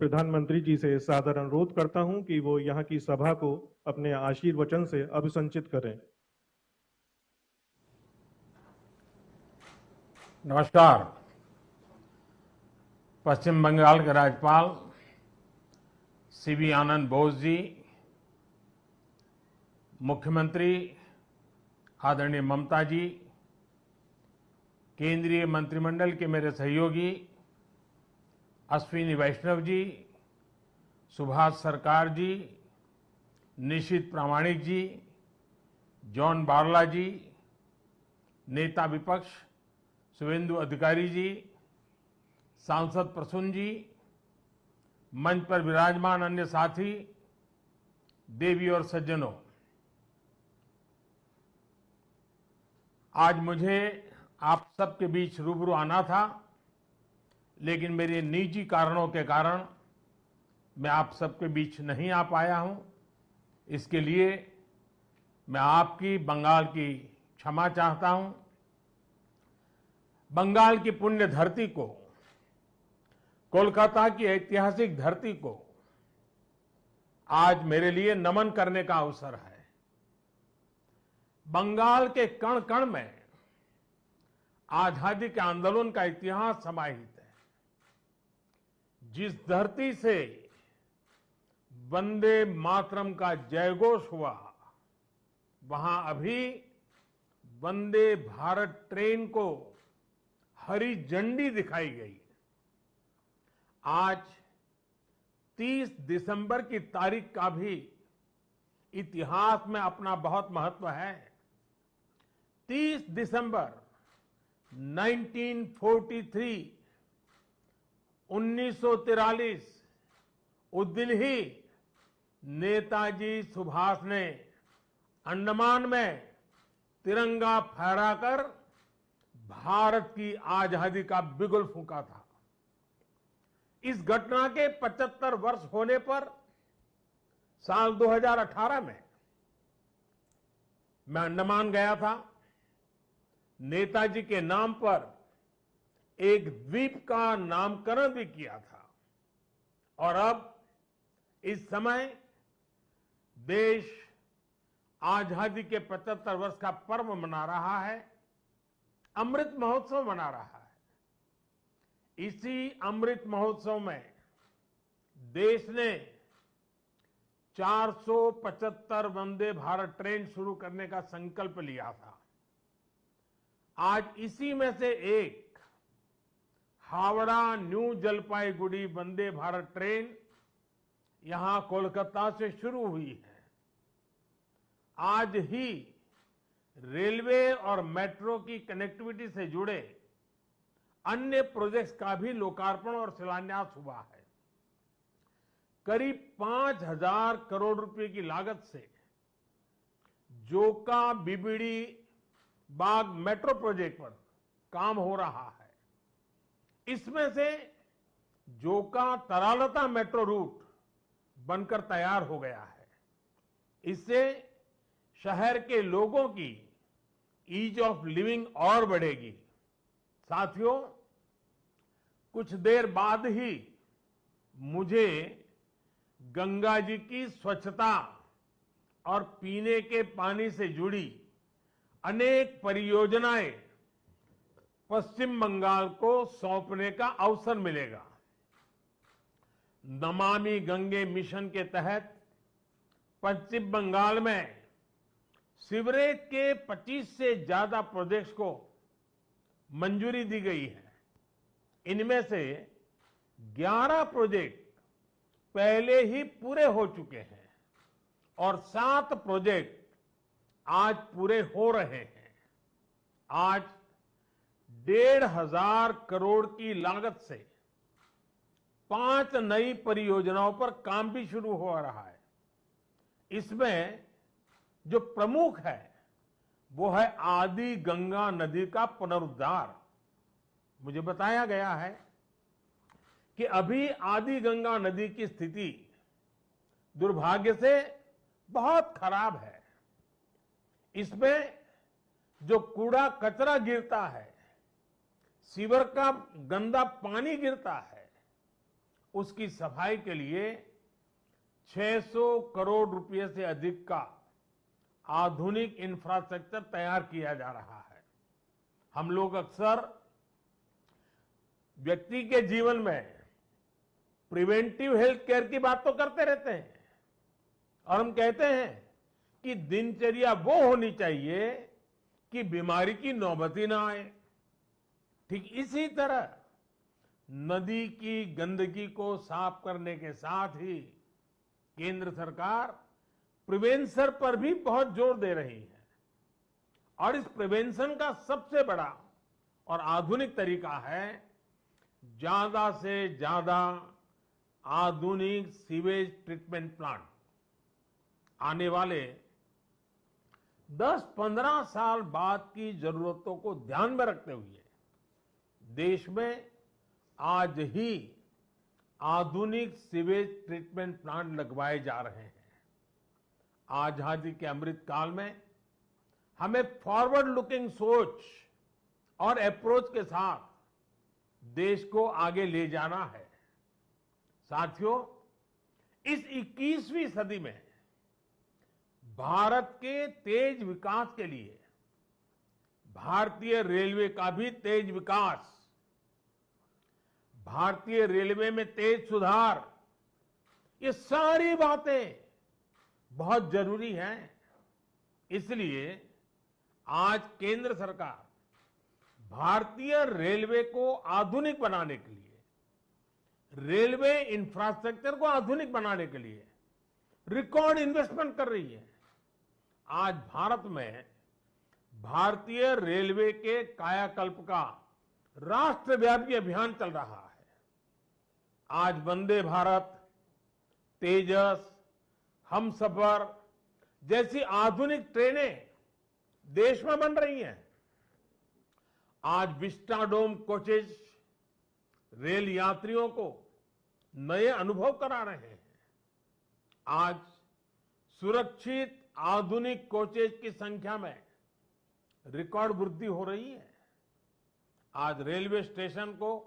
प्रधानमंत्री जी से सादर अनुरोध करता हूं कि वो यहाँ की सभा को अपने आशीर्वचन से अभिसंचित करें। नमस्कार। पश्चिम बंगाल के राज्यपाल सीवी आनंद बोस जी, मुख्यमंत्री आदरणीय ममता जी, केंद्रीय मंत्रिमंडल के मेरे सहयोगी अश्विनी वैष्णव जी, सुभाष सरकार जी, निशित प्रामाणिक जी, जॉन बारला जी, नेता विपक्ष शुभेंदु अधिकारी जी, सांसद प्रसून जी, मंच पर विराजमान अन्य साथी, देवी और सज्जनों, आज मुझे आप सबके बीच रूबरू आना था, लेकिन मेरे निजी कारणों के कारण मैं आप सबके बीच नहीं आ पाया हूं। इसके लिए मैं आपकी बंगाल की क्षमा चाहता हूं। बंगाल की पुण्य धरती को, कोलकाता की ऐतिहासिक धरती को आज मेरे लिए नमन करने का अवसर है। बंगाल के कण कण में आजादी के आंदोलन का इतिहास समाहित है। जिस धरती से वंदे मातरम का जयघोष हुआ, वहां अभी वंदे भारत ट्रेन को हरी झंडी दिखाई गई। आज 30 दिसंबर की तारीख का भी इतिहास में अपना बहुत महत्व है। 30 दिसंबर 1943 1943 उस दिन ही नेताजी सुभाष ने अंडमान में तिरंगा फहराकर भारत की आजादी का बिगुल फूंका था। इस घटना के 75 वर्ष होने पर साल 2018 में मैं अंडमान गया था। नेताजी के नाम पर एक द्वीप का नामकरण भी किया था। और अब इस समय देश आजादी के 75 वर्ष का पर्व मना रहा है, अमृत महोत्सव मना रहा है। इसी अमृत महोत्सव में देश ने 475 वंदे भारत ट्रेन शुरू करने का संकल्प लिया था। आज इसी में से एक हावड़ा न्यू जलपाईगुड़ी वंदे भारत ट्रेन यहां कोलकाता से शुरू हुई है। आज ही रेलवे और मेट्रो की कनेक्टिविटी से जुड़े अन्य प्रोजेक्ट्स का भी लोकार्पण और शिलान्यास हुआ है। करीब 5,000 करोड़ रुपए की लागत से जोका बीबीडी बाग मेट्रो प्रोजेक्ट पर काम हो रहा है। इसमें से जोका तरालता मेट्रो रूट बनकर तैयार हो गया है। इससे शहर के लोगों की ईज ऑफ लिविंग और बढ़ेगी। साथियों, कुछ देर बाद ही मुझे गंगा जी की स्वच्छता और पीने के पानी से जुड़ी अनेक परियोजनाएं पश्चिम बंगाल को सौंपने का अवसर मिलेगा। नमामि गंगे मिशन के तहत पश्चिम बंगाल में सीवरेज के 25 से ज्यादा प्रोजेक्ट्स को मंजूरी दी गई है। इनमें से 11 प्रोजेक्ट पहले ही पूरे हो चुके हैं और 7 प्रोजेक्ट आज पूरे हो रहे हैं। आज 1,500 करोड़ की लागत से 5 नई परियोजनाओं पर काम भी शुरू हो रहा है। इसमें जो प्रमुख है वो है आदि गंगा नदी का पुनरुद्धार। मुझे बताया गया है कि अभी आदि गंगा नदी की स्थिति दुर्भाग्य से बहुत खराब है। इसमें जो कूड़ा कचरा गिरता है, सीवर का गंदा पानी गिरता है, उसकी सफाई के लिए 600 करोड़ रुपए से अधिक का आधुनिक इंफ्रास्ट्रक्चर तैयार किया जा रहा है। हम लोग अक्सर व्यक्ति के जीवन में प्रिवेंटिव हेल्थ केयर की बात तो करते रहते हैं और हम कहते हैं कि दिनचर्या वो होनी चाहिए कि बीमारी की नौबत ही ना आए। ठीक इसी तरह नदी की गंदगी को साफ करने के साथ ही केंद्र सरकार प्रिवेंशन पर भी बहुत जोर दे रही है और इस प्रिवेंशन का सबसे बड़ा और आधुनिक तरीका है ज्यादा से ज्यादा आधुनिक सीवेज ट्रीटमेंट प्लांट। आने वाले 10-15 साल बाद की जरूरतों को ध्यान में रखते हुए देश में आज ही आधुनिक सीवेज ट्रीटमेंट प्लांट लगवाए जा रहे हैं। आजादी के अमृत काल में हमें फॉरवर्ड लुकिंग सोच और अप्रोच के साथ देश को आगे ले जाना है। साथियों, इस 21वीं सदी में भारत के तेज विकास के लिए भारतीय रेलवे का भी तेज विकास, भारतीय रेलवे में तेज सुधार, ये सारी बातें बहुत जरूरी हैं। इसलिए आज केंद्र सरकार भारतीय रेलवे को आधुनिक बनाने के लिए, रेलवे इंफ्रास्ट्रक्चर को आधुनिक बनाने के लिए रिकॉर्ड इन्वेस्टमेंट कर रही है। आज भारत में भारतीय रेलवे के कायाकल्प का राष्ट्रव्यापी अभियान चल रहा है। आज वंदे भारत, तेजस, हमसफर जैसी आधुनिक ट्रेनें देश में बन रही हैं। आज विस्टाडोम कोचेज रेल यात्रियों को नए अनुभव करा रहे हैं। आज सुरक्षित आधुनिक कोचेज की संख्या में रिकॉर्ड वृद्धि हो रही है। आज रेलवे स्टेशन को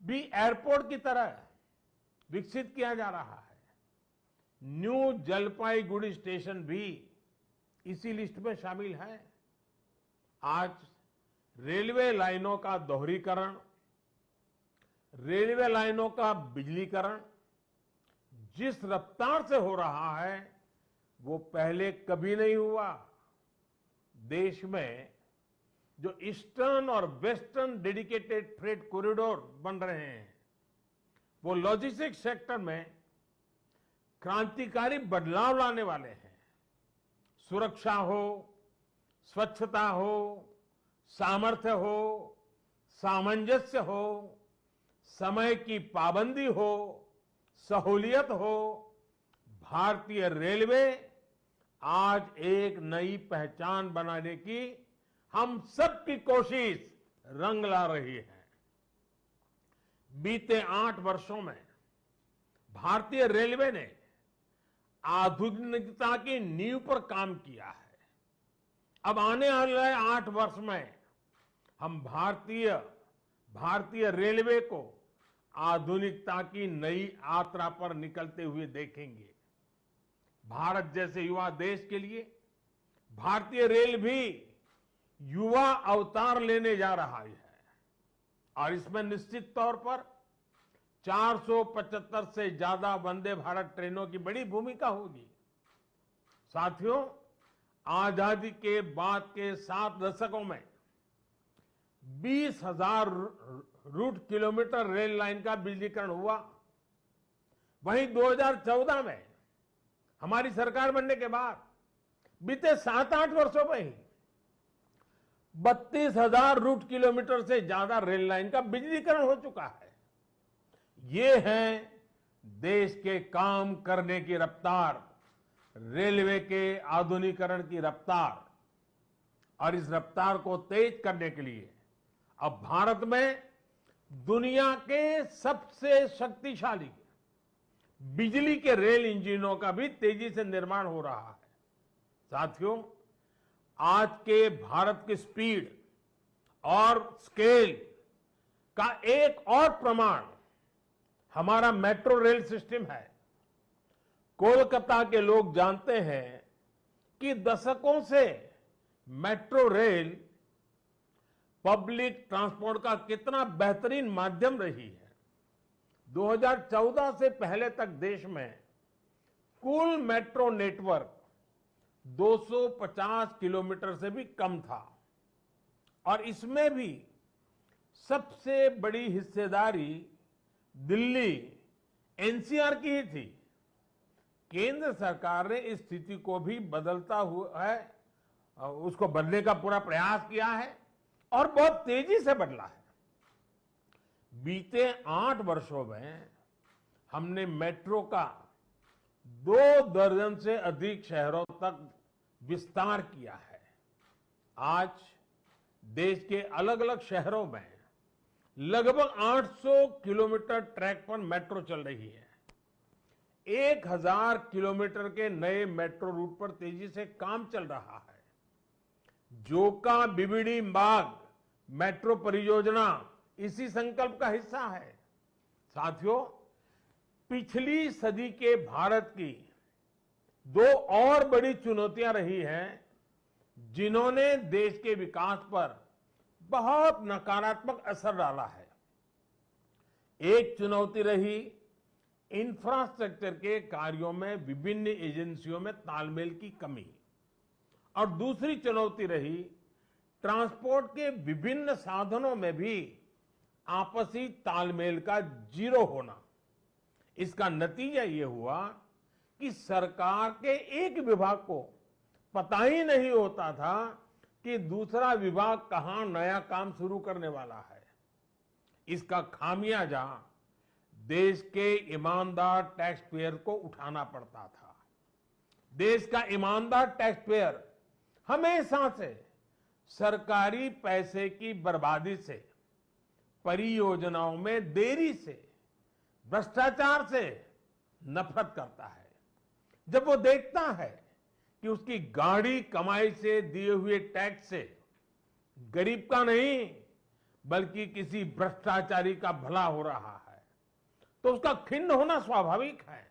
भी एयरपोर्ट की तरह विकसित किया जा रहा है। न्यू जलपाईगुड़ी स्टेशन भी इसी लिस्ट में शामिल है। आज रेलवे लाइनों का दोहरीकरण, रेलवे लाइनों का बिजलीकरण जिस रफ्तार से हो रहा है वो पहले कभी नहीं हुआ। देश में जो ईस्टर्न और वेस्टर्न डेडिकेटेड फ्रेट कॉरिडोर बन रहे हैं वो लॉजिस्टिक्स सेक्टर में क्रांतिकारी बदलाव लाने वाले हैं। सुरक्षा हो, स्वच्छता हो, सामर्थ्य हो, सामंजस्य हो, समय की पाबंदी हो, सहूलियत हो, भारतीय रेलवे आज एक नई पहचान बनाने की हम सबकी कोशिश रंग ला रही है। बीते 8 वर्षों में भारतीय रेलवे ने आधुनिकता की नींव पर काम किया है। अब आने वाले 8 वर्ष में हम भारतीय रेलवे को आधुनिकता की नई यात्रा पर निकलते हुए देखेंगे। भारत जैसे युवा देश के लिए भारतीय रेल भी युवा अवतार लेने जा रहा है और इसमें निश्चित तौर पर 475 से ज्यादा वंदे भारत ट्रेनों की बड़ी भूमिका होगी। साथियों, आजादी के बाद के 7 दशकों में 20,000 रूट किलोमीटर रेल लाइन का बिजलीकरण हुआ। वहीं 2014 में हमारी सरकार बनने के बाद बीते 7-8 वर्षों में ही 32,000 रूट किलोमीटर से ज्यादा रेल लाइन का बिजलीकरण हो चुका है। ये है देश के काम करने की रफ्तार, रेलवे के आधुनिकीकरण की रफ्तार। और इस रफ्तार को तेज करने के लिए अब भारत में दुनिया के सबसे शक्तिशाली बिजली के रेल इंजनों का भी तेजी से निर्माण हो रहा है। साथियों, आज के भारत की स्पीड और स्केल का एक और प्रमाण हमारा मेट्रो रेल सिस्टम है। कोलकाता के लोग जानते हैं कि दशकों से मेट्रो रेल पब्लिक ट्रांसपोर्ट का कितना बेहतरीन माध्यम रही है। 2014 से पहले तक देश में कुल मेट्रो नेटवर्क 250 किलोमीटर से भी कम था और इसमें भी सबसे बड़ी हिस्सेदारी दिल्ली एनसीआर की ही थी। केंद्र सरकार ने इस स्थिति को भी बदलता हुआ है, उसको बदलने का पूरा प्रयास किया है और बहुत तेजी से बदला है। बीते 8 वर्षों में हमने मेट्रो का 2 दर्जन से अधिक शहरों तक विस्तार किया है। आज देश के अलग अलग शहरों में लगभग 800 किलोमीटर ट्रैक पर मेट्रो चल रही है। 1000 किलोमीटर के नए मेट्रो रूट पर तेजी से काम चल रहा है। जोका बीबीडी मार्ग मेट्रो परियोजना इसी संकल्प का हिस्सा है। साथियों, पिछली सदी के भारत की 2 और बड़ी चुनौतियां रही हैं जिन्होंने देश के विकास पर बहुत नकारात्मक असर डाला है। एक चुनौती रही इंफ्रास्ट्रक्चर के कार्यों में विभिन्न एजेंसियों में तालमेल की कमी और दूसरी चुनौती रही ट्रांसपोर्ट के विभिन्न साधनों में भी आपसी तालमेल का जीरो होना। इसका नतीजा ये हुआ कि सरकार के एक विभाग को पता ही नहीं होता था कि दूसरा विभाग कहां नया काम शुरू करने वाला है। इसका खामियाजा देश के ईमानदार टैक्स पेयर को उठाना पड़ता था। देश का ईमानदार टैक्स पेयर हमेशा से सरकारी पैसे की बर्बादी से, परियोजनाओं में देरी से, भ्रष्टाचार से नफरत करता है। जब वो देखता है कि उसकी गाढ़ी कमाई से दिए हुए टैक्स से गरीब का नहीं बल्कि किसी भ्रष्टाचारी का भला हो रहा है, तो उसका खिन्न होना स्वाभाविक है।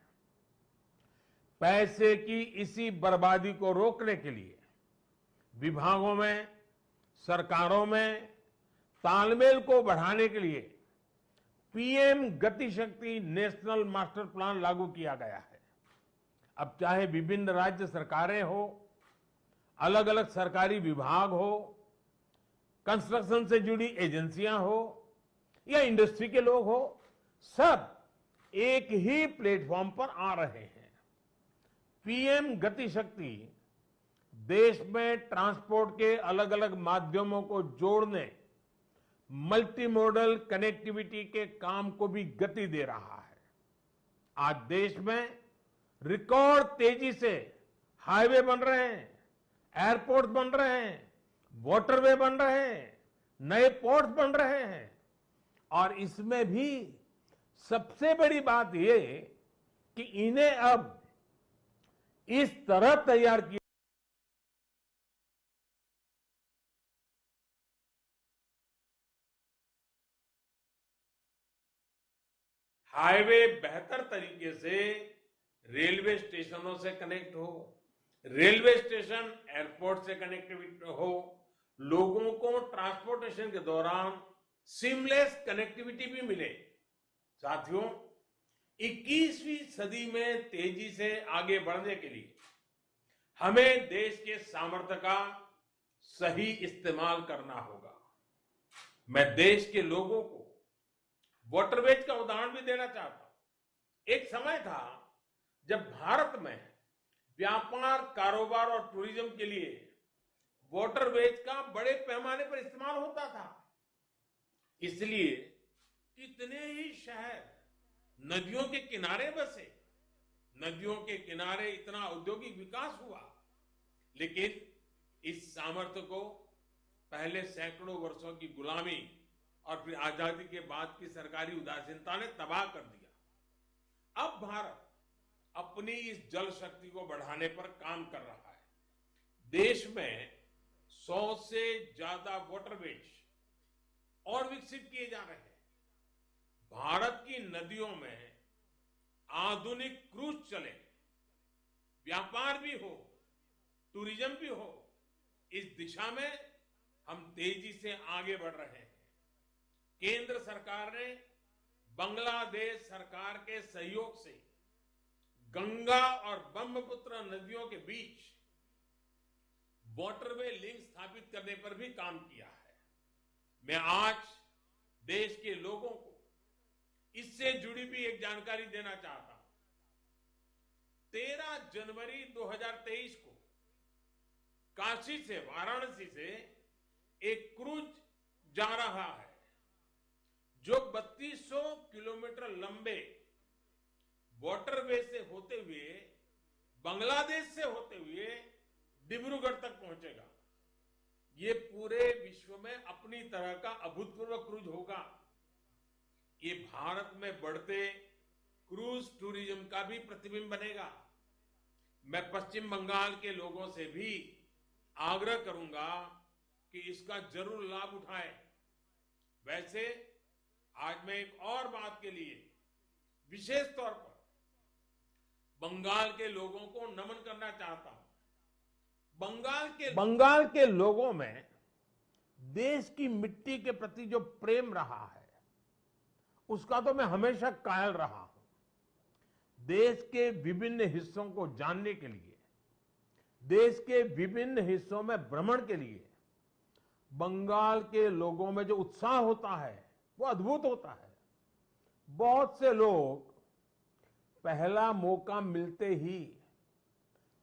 पैसे की इसी बर्बादी को रोकने के लिए विभागों में, सरकारों में तालमेल को बढ़ाने के लिए पीएम गति शक्ति नेशनल मास्टर प्लान लागू किया गया है। अब चाहे विभिन्न राज्य सरकारें हो, अलग अलग सरकारी विभाग हो, कंस्ट्रक्शन से जुड़ी एजेंसियां हो या इंडस्ट्री के लोग हो, सब एक ही प्लेटफॉर्म पर आ रहे हैं। पीएम गति शक्ति देश में ट्रांसपोर्ट के अलग अलग माध्यमों को जोड़ने, मल्टी मॉडल कनेक्टिविटी के काम को भी गति दे रहा है। आज देश में रिकॉर्ड तेजी से हाईवे बन रहे हैं, एयरपोर्ट बन रहे हैं, वाटरवे बन रहे हैं, नए पोर्ट्स बन रहे हैं और इसमें भी सबसे बड़ी बात यह कि इन्हें अब इस तरह तैयार किया हाईवे बेहतर तरीके से रेलवे स्टेशनों से कनेक्ट हो, रेलवे स्टेशन एयरपोर्ट से कनेक्टिविटी हो, लोगों को ट्रांसपोर्टेशन के दौरान सीमलेस कनेक्टिविटी भी मिले। साथियों, 21वीं सदी में तेजी से आगे बढ़ने के लिए हमें देश के सामर्थ्य का सही इस्तेमाल करना होगा। मैं देश के लोगों को वाटरवेज का उदाहरण भी देना चाहता हूं। एक समय था जब भारत में व्यापार, कारोबार और टूरिज्म के लिए वाटरवेज का बड़े पैमाने पर इस्तेमाल होता था। इसलिए कितने ही शहर नदियों के किनारे बसे, नदियों के किनारे इतना औद्योगिक विकास हुआ, लेकिन इस सामर्थ्य को पहले सैकड़ों वर्षों की गुलामी और फिर आजादी के बाद की सरकारी उदासीनता ने तबाह कर दिया। अब भारत अपनी इस जल शक्ति को बढ़ाने पर काम कर रहा है। देश में 100 से ज्यादा वाटरवेज और विकसित किए जा रहे हैं। भारत की नदियों में आधुनिक क्रूज चले, व्यापार भी हो, टूरिज्म भी हो, इस दिशा में हम तेजी से आगे बढ़ रहे हैं। केंद्र सरकार ने बांग्लादेश सरकार के सहयोग से गंगा और ब्रह्मपुत्र नदियों के बीच वाटरवे लिंक स्थापित करने पर भी काम किया है। मैं आज देश के लोगों को इससे जुड़ी भी एक जानकारी देना चाहता हूं। 13 जनवरी 2023 को काशी से, वाराणसी से एक क्रूज जा रहा है जो 3200 किलोमीटर लंबे वाटरवे से होते हुए, बांग्लादेश से होते हुए डिब्रूगढ़ तक पहुंचेगा। ये पूरे विश्व में अपनी तरह का अभूतपूर्व क्रूज होगा। ये भारत में बढ़ते क्रूज टूरिज्म का भी प्रतिबिंब बनेगा। मैं पश्चिम बंगाल के लोगों से भी आग्रह करूंगा कि इसका जरूर लाभ उठाएं। वैसे आज मैं एक और बात के लिए विशेष तौर पर बंगाल के लोगों को नमन करना चाहता हूं। बंगाल के लोगों में देश की मिट्टी के प्रति जो प्रेम रहा है, उसका तो मैं हमेशा कायल रहा हूं। देश के विभिन्न हिस्सों को जानने के लिए, देश के विभिन्न हिस्सों में भ्रमण के लिए बंगाल के लोगों में जो उत्साह होता है वो अद्भुत होता है। बहुत से लोग पहला मौका मिलते ही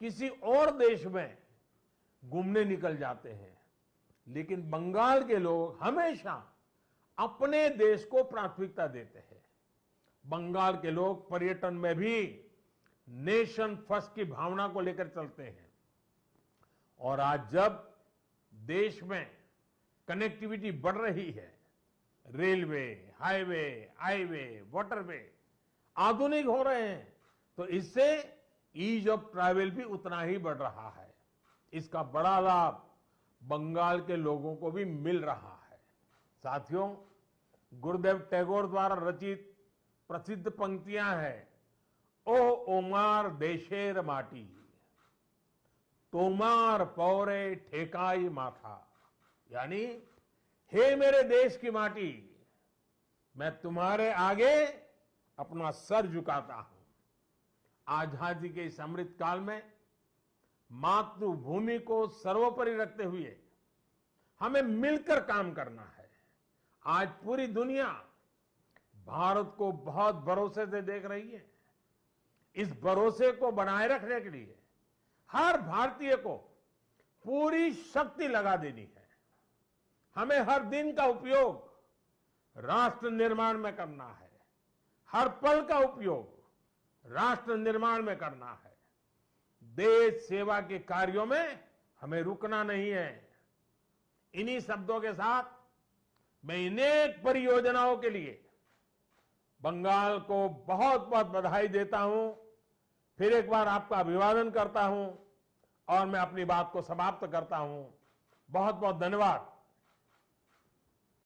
किसी और देश में घूमने निकल जाते हैं, लेकिन बंगाल के लोग हमेशा अपने देश को प्राथमिकता देते हैं। बंगाल के लोग पर्यटन में भी नेशन फर्स्ट की भावना को लेकर चलते हैं। और आज जब देश में कनेक्टिविटी बढ़ रही है, रेलवे, हाईवे, वाटरवे आधुनिक हो रहे हैं, तो इससे ईज ऑफ ट्रैवल भी उतना ही बढ़ रहा है। इसका बड़ा लाभ बंगाल के लोगों को भी मिल रहा है। साथियों, गुरुदेव टैगोर द्वारा रचित प्रसिद्ध पंक्तियां हैं, ओ ओमार देशेर माटी, तोमार पौरे ठेकाई माथा। यानी, हे मेरे देश की माटी, मैं तुम्हारे आगे अपना सर झुकाता हूं। आजादी के इस अमृत काल में मातृभूमि को सर्वोपरि रखते हुए हमें मिलकर काम करना है। आज पूरी दुनिया भारत को बहुत भरोसे से देख रही है। इस भरोसे को बनाए रखने के लिए हर भारतीय को पूरी शक्ति लगा देनी है। हमें हर दिन का उपयोग राष्ट्र निर्माण में करना है, हर पल का उपयोग राष्ट्र निर्माण में करना है। देश सेवा के कार्यों में हमें रुकना नहीं है। इन्हीं शब्दों के साथ मैं अनेक परियोजनाओं के लिए बंगाल को बहुत बहुत बधाई देता हूं। फिर एक बार आपका अभिवादन करता हूं और मैं अपनी बात को समाप्त करता हूं। बहुत बहुत धन्यवाद।